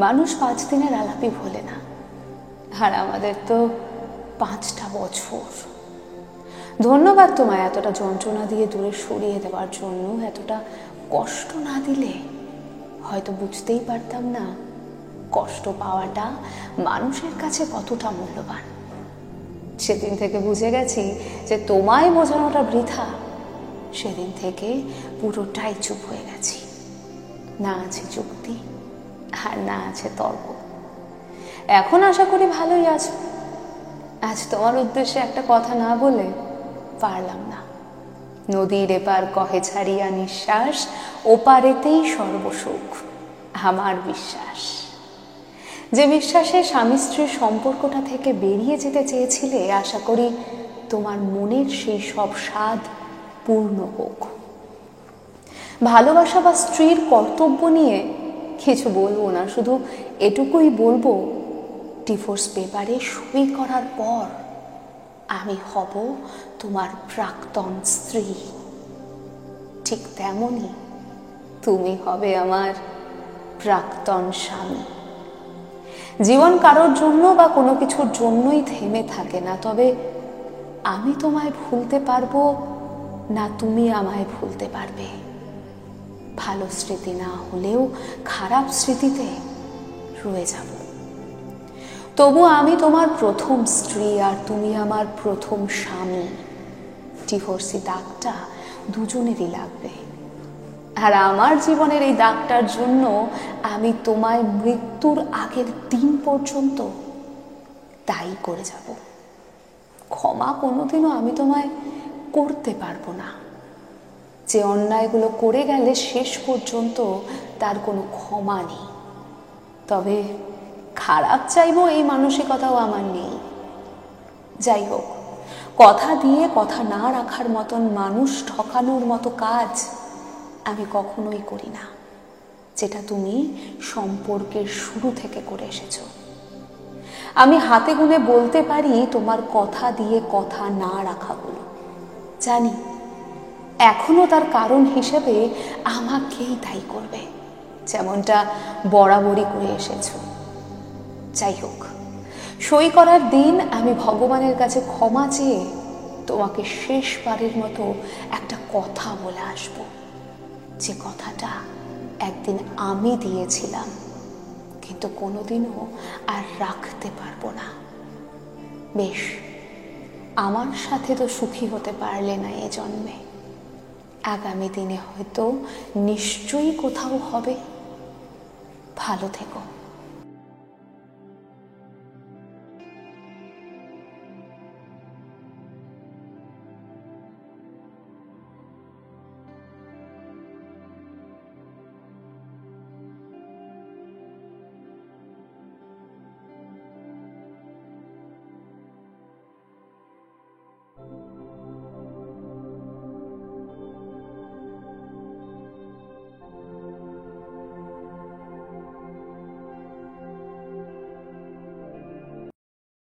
মানুষ 5 দিনের আলাপই ভোলে না, আর আমাদের তো 5টা বছর। ধন্যবাদ তোমায় এতটা যন্ত্রণা দিয়ে দূরে সরিয়ে দেওয়ার জন্য। এতটা কষ্ট না দিলে হয়তো বুঝতেই পারতাম না কষ্ট পাওয়াটা মানুষের কাছে কতটা মূল্যবান। সেদিন থেকে বুঝে গেছি যে তোমায় বোঝানোটা বৃথা। সেদিন থেকে পুরোটাই চুপ হয়ে গেছি। না আছে যুক্তি আর না আছে তর্ক। এখন আশা করি ভালোই আছো। আজ তোমার উদ্দেশ্যে একটা কথা না বলে পারলাম না। নদীর এপার কহে ছাড়িয়া নিঃশ্বাস, ওপারেতেই সর্বসুখ আমার বিশ্বাস। যে বিশ্বাসে স্বামী স্ত্রীর সম্পর্কটা থেকে বেরিয়ে যেতে চেয়েছিলে, আশা করি তোমার মনের সেই সব স্বাদ পূর্ণ হোক। ভালোবাসা বা স্ত্রীর কর্তব্য নিয়ে কিছু বলবো না, শুধু এটুকুই বলবো, ডিভোর্স পেপারে সই করার পর আমি হব তোমার প্রাক্তন স্ত্রী। ঠিক তেমনই তুমি হবে আমার প্রাক্তন স্বামী। জীবন কারোর জন্য বা কোনো কিছুর জন্যই থেমে থাকে না, তবে আমি তোমায় ভুলতে পারবো না তুমি আমায় ভুলতে পারবে। ভালো স্মৃতি না হলেও খারাপ স্মৃতিতে রয়ে যাব। তবু আমি তোমার প্রথম স্ত্রী আর তুমি আমার প্রথম স্বামী। ডিভোর্সি দাগটা দুজনেরই লাগবে, আর আমার জীবনের এই দাগটার জন্য আমি তোমায় মৃত্যুর আগের দিন পর্যন্ত দায়ী করে যাব। ক্ষমা কোনোদিনও আমি তোমায় করতে পারবো না। যে অন্যায়গুলো করে গেলে শেষ পর্যন্ত তার কোনো ক্ষমা নেই। তবে খারাপ চাইবো এই মানসিকতাও আমার নেই। যাই হোক, কথা দিয়ে কথা না রাখার মতন মানুষ ঠকানোর মতো কাজ আমি কখনোই করি না, যেটা তুমি সম্পর্কের শুরু থেকে করে এসেছো। আমি হাতে গুনে বলতে পারি তোমার কথা দিয়ে কথা না রাখাগুলো। জানি এখনো তার কারণ হিসেবে আমাকেই দায়ী করবে, যেমনটা বরাবরই করে এসেছো। যাই হোক, সই করার দিন আমি ভগবানের কাছে ক্ষমা চেয়ে তোমাকে শেষবারের মতো একটা কথা বলে আসব, যে কথাটা একদিন আমি দিয়েছিলাম কিন্তু কোনোদিনও আর রাখতে পারবো না। বেশ, আমার সাথে তো সুখী হতে পারলে না এ জন্মে, আগামী দিনে হয়তো নিশ্চয়ই কোথাও হবে। ভালো থেকো।